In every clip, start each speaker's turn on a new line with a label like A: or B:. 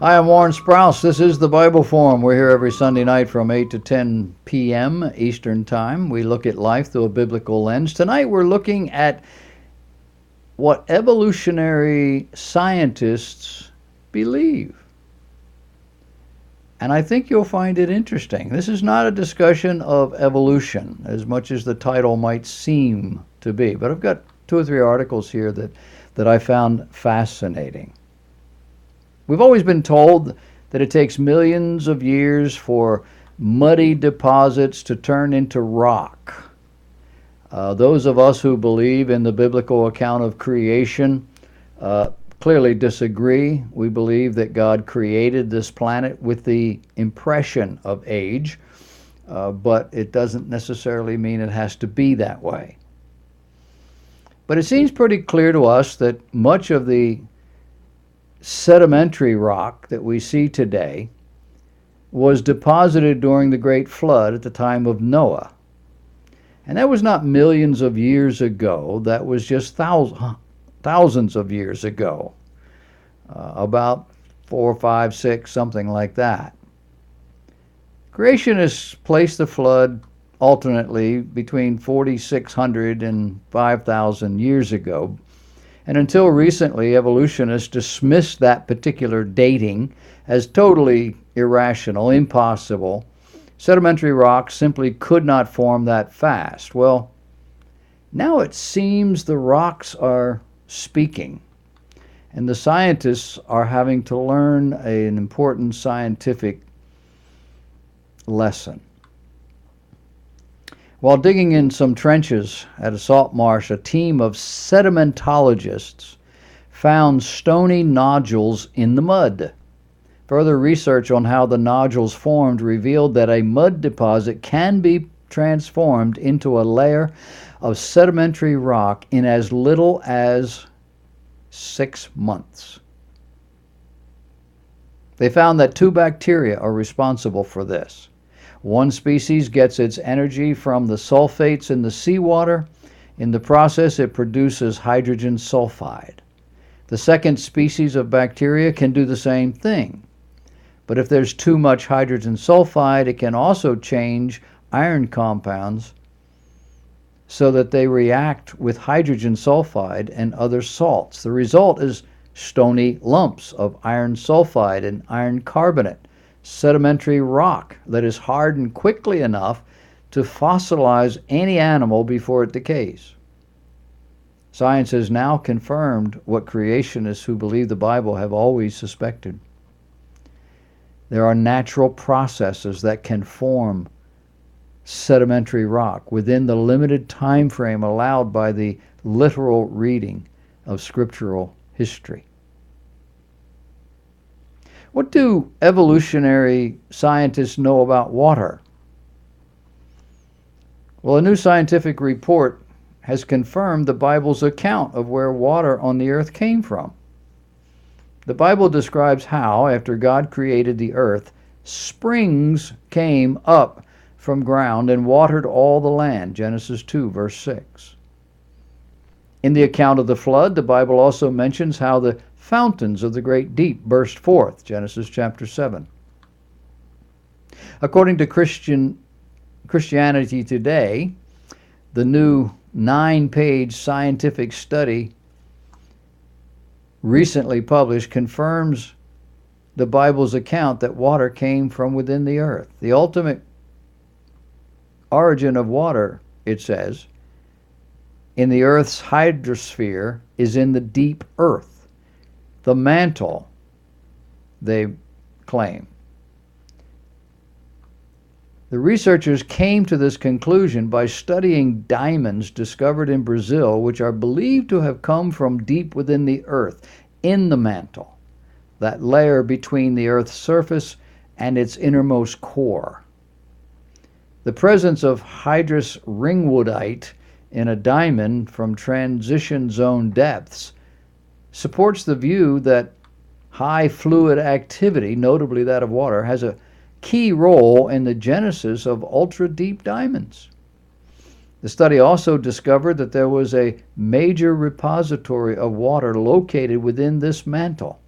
A: Hi, I'm Warren Sprouse. This is the Bible Forum. We're here every Sunday night from 8 to 10 p.m. Eastern Time. We look at life through a biblical lens. Tonight we're looking at what evolutionary scientists believe. And I think you'll find it interesting. This is not a discussion of evolution, as much as the title might seem to be. But I've got 2 or 3 articles here that I found fascinating. We've always been told that it takes millions of years for muddy deposits to turn into rock. Those of us who believe in the biblical account of creation clearly disagree. We believe that God created this planet with the impression of age, but it doesn't necessarily mean it has to be that way. But it seems pretty clear to us that much of the sedimentary rock that we see today was deposited during the Great Flood at the time of Noah. And that was not millions of years ago, that was just thousands of years ago, about 4, 5, 6, something like that. Creationists place the flood alternately between 4,600 and 5,000 years ago. And until recently, evolutionists dismissed that particular dating as totally irrational, impossible. Sedimentary rocks simply could not form that fast. Well, now it seems the rocks are speaking, and the scientists are having to learn an important scientific lesson. While digging in some trenches at a salt marsh, a team of sedimentologists found stony nodules in the mud. Further research on how the nodules formed revealed that a mud deposit can be transformed into a layer of sedimentary rock in as little as 6 months. They found that 2 bacteria are responsible for this. One species gets its energy from the sulfates in the seawater. In the process, it produces hydrogen sulfide. The second species of bacteria can do the same thing. But if there's too much hydrogen sulfide, it can also change iron compounds so that they react with hydrogen sulfide and other salts. The result is stony lumps of iron sulfide and iron carbonate, sedimentary rock that is hardened quickly enough to fossilize any animal before it decays. Science has now confirmed what creationists who believe the Bible have always suspected. There are natural processes that can form sedimentary rock within the limited time frame allowed by the literal reading of scriptural history. What do evolutionary scientists know about water? Well, a new scientific report has confirmed the Bible's account of where water on the earth came from. The Bible describes how, after God created the earth, springs came up from ground and watered all the land, Genesis 2, verse 6. In the account of the flood, the Bible also mentions how the fountains of the great deep burst forth, Genesis chapter 7. According to Christianity Today, the new 9-page scientific study recently published confirms the Bible's account that water came from within the earth. The ultimate origin of water, it says, in the earth's hydrosphere is in the deep earth. The mantle, they claim. The researchers came to this conclusion by studying diamonds discovered in Brazil, which are believed to have come from deep within the earth, in the mantle, that layer between the earth's surface and its innermost core. The presence of hydrous ringwoodite in a diamond from transition zone depths supports the view that high fluid activity, notably that of water, has a key role in the genesis of ultra-deep diamonds. The study also discovered that there was a major repository of water located within this mantle,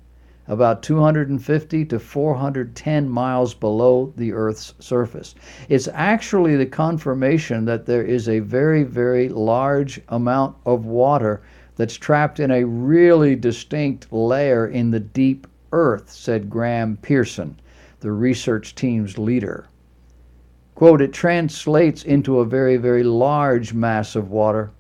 A: about 250 to 410 miles below the Earth's surface. It's actually the confirmation that there is a very, very large amount of water that's trapped in a really distinct layer in the deep Earth, said Graham Pearson, the research team's leader. Quote, it translates into a very, very large mass of water,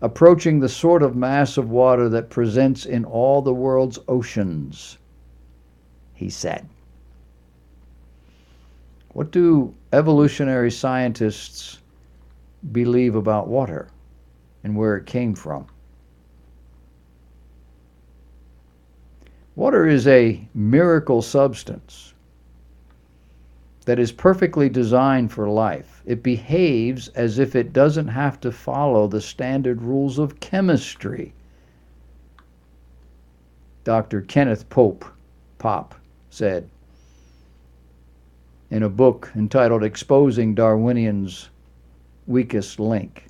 A: approaching the sort of mass of water that presents in all the world's oceans, he said. What do evolutionary scientists believe about water and where it came from? Water is a miracle substance that is perfectly designed for life. It behaves as if it doesn't have to follow the standard rules of chemistry. Dr. Kenneth Pop said in a book entitled Exposing Darwinian's Weakest Link.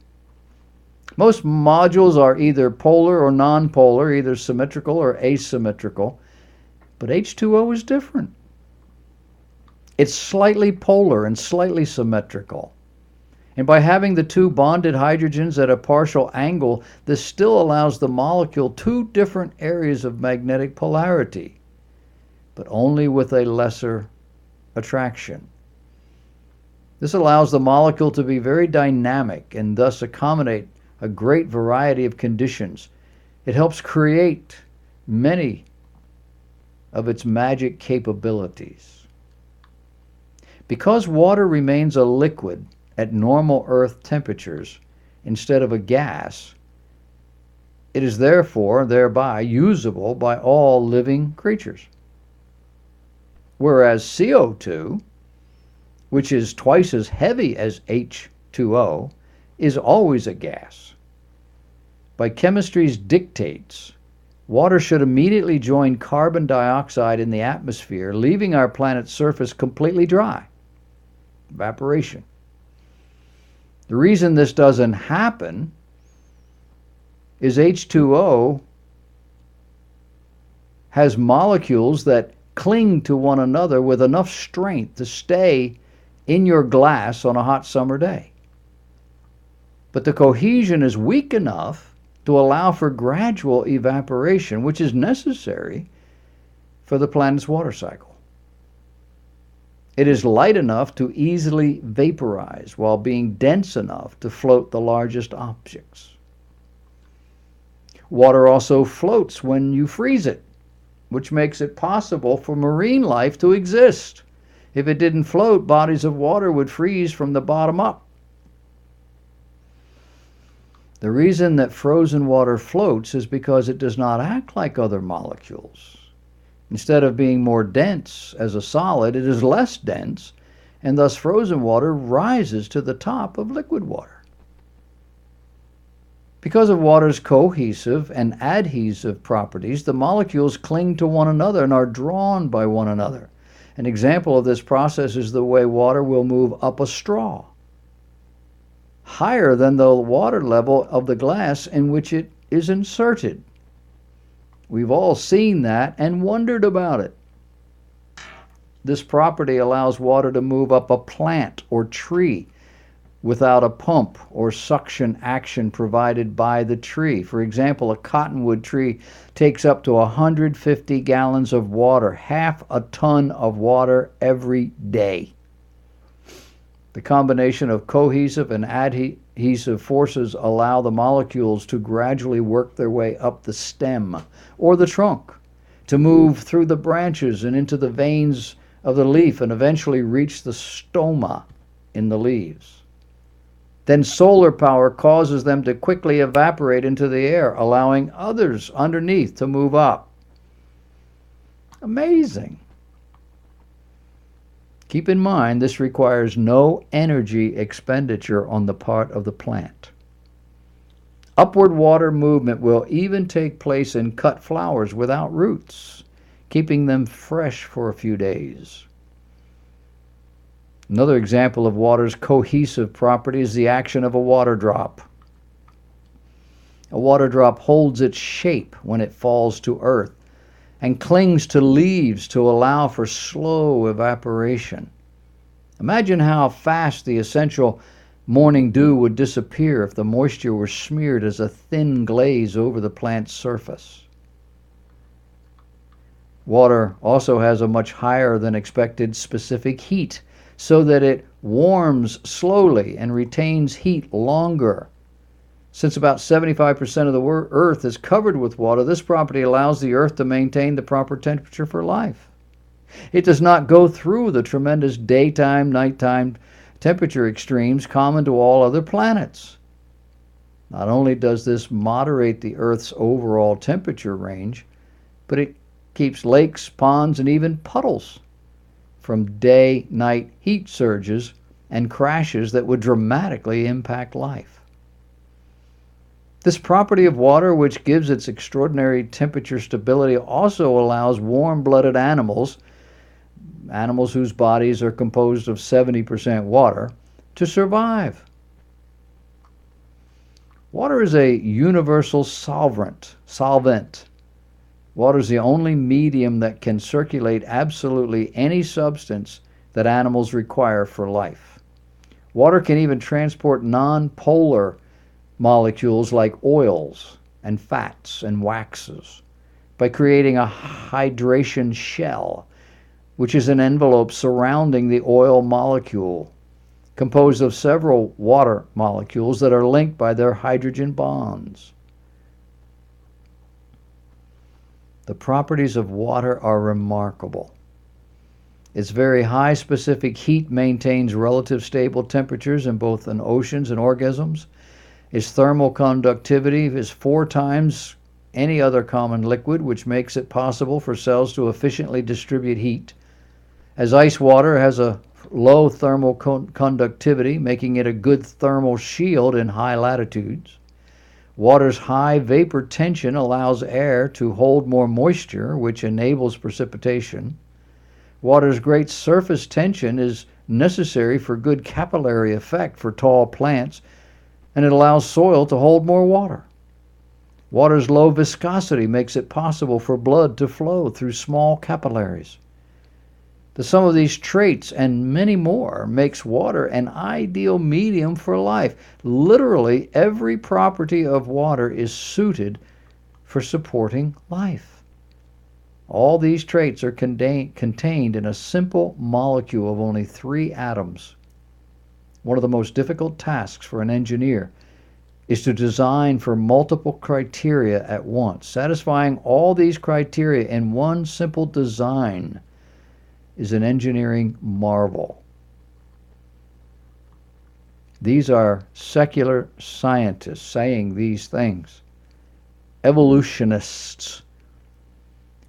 A: Most modules are either polar or nonpolar, either symmetrical or asymmetrical, but H2O is different. It's slightly polar and slightly symmetrical. And by having the two bonded hydrogens at a partial angle, this still allows the molecule two different areas of magnetic polarity, but only with a lesser attraction. This allows the molecule to be very dynamic and thus accommodate a great variety of conditions. It helps create many of its magic capabilities. Because water remains a liquid at normal Earth temperatures instead of a gas, it is thereby usable by all living creatures. Whereas CO2, which is twice as heavy as H2O, is always a gas. By chemistry's dictates, water should immediately join carbon dioxide in the atmosphere, leaving our planet's surface completely dry. Evaporation. The reason this doesn't happen is H2O has molecules that cling to one another with enough strength to stay in your glass on a hot summer day. But the cohesion is weak enough to allow for gradual evaporation, which is necessary for the planet's water cycle. It is light enough to easily vaporize while being dense enough to float the largest objects. Water also floats when you freeze it, which makes it possible for marine life to exist. If it didn't float, bodies of water would freeze from the bottom up. The reason that frozen water floats is because it does not act like other molecules. Instead of being more dense as a solid, it is less dense, and thus frozen water rises to the top of liquid water. Because of water's cohesive and adhesive properties, the molecules cling to one another and are drawn by one another. An example of this process is the way water will move up a straw, higher than the water level of the glass in which it is inserted. We've all seen that and wondered about it. This property allows water to move up a plant or tree without a pump or suction action provided by the tree. For example, a cottonwood tree takes up to 150 gallons of water, half a ton of water every day. The combination of cohesive and adhesive forces allow the molecules to gradually work their way up the stem or the trunk, to move through the branches and into the veins of the leaf and eventually reach the stoma in the leaves. Then solar power causes them to quickly evaporate into the air, allowing others underneath to move up. Amazing. Keep in mind, this requires no energy expenditure on the part of the plant. Upward water movement will even take place in cut flowers without roots, keeping them fresh for a few days. Another example of water's cohesive property is the action of a water drop. A water drop holds its shape when it falls to earth and clings to leaves to allow for slow evaporation. Imagine how fast the essential morning dew would disappear if the moisture were smeared as a thin glaze over the plant's surface. Water also has a much higher than expected specific heat, so that it warms slowly and retains heat longer. Since about 75% of the earth is covered with water, this property allows the earth to maintain the proper temperature for life. It does not go through the tremendous daytime, nighttime temperature extremes common to all other planets. Not only does this moderate the Earth's overall temperature range, but it keeps lakes, ponds, and even puddles from day-night heat surges and crashes that would dramatically impact life. This property of water, which gives its extraordinary temperature stability, also allows warm-blooded animals whose bodies are composed of 70% water, to survive. Water is a universal solvent. Water is the only medium that can circulate absolutely any substance that animals require for life. Water can even transport non-polar molecules like oils and fats and waxes by creating a hydration shell, which is an envelope surrounding the oil molecule, composed of several water molecules that are linked by their hydrogen bonds. The properties of water are remarkable. Its very high specific heat maintains relative stable temperatures in both oceans and organisms. Its thermal conductivity is 4 times any other common liquid, which makes it possible for cells to efficiently distribute heat. As ice water has a low thermal conductivity, making it a good thermal shield in high latitudes. Water's high vapor tension allows air to hold more moisture, which enables precipitation. Water's great surface tension is necessary for good capillary effect for tall plants, and it allows soil to hold more water. Water's low viscosity makes it possible for blood to flow through small capillaries. The sum of these traits and many more makes water an ideal medium for life. Literally, every property of water is suited for supporting life. All these traits are contained in a simple molecule of only 3 atoms. One of the most difficult tasks for an engineer is to design for multiple criteria at once. Satisfying all these criteria in one simple design is an engineering marvel. These are secular scientists saying these things. Evolutionists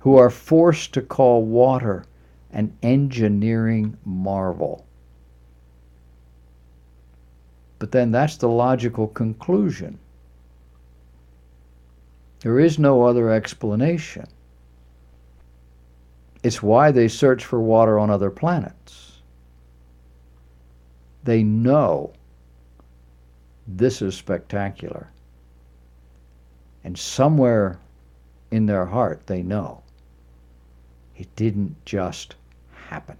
A: who are forced to call water an engineering marvel. But then that's the logical conclusion. There is no other explanation. It's why they search for water on other planets. They know this is spectacular. And somewhere in their heart, they know it didn't just happen.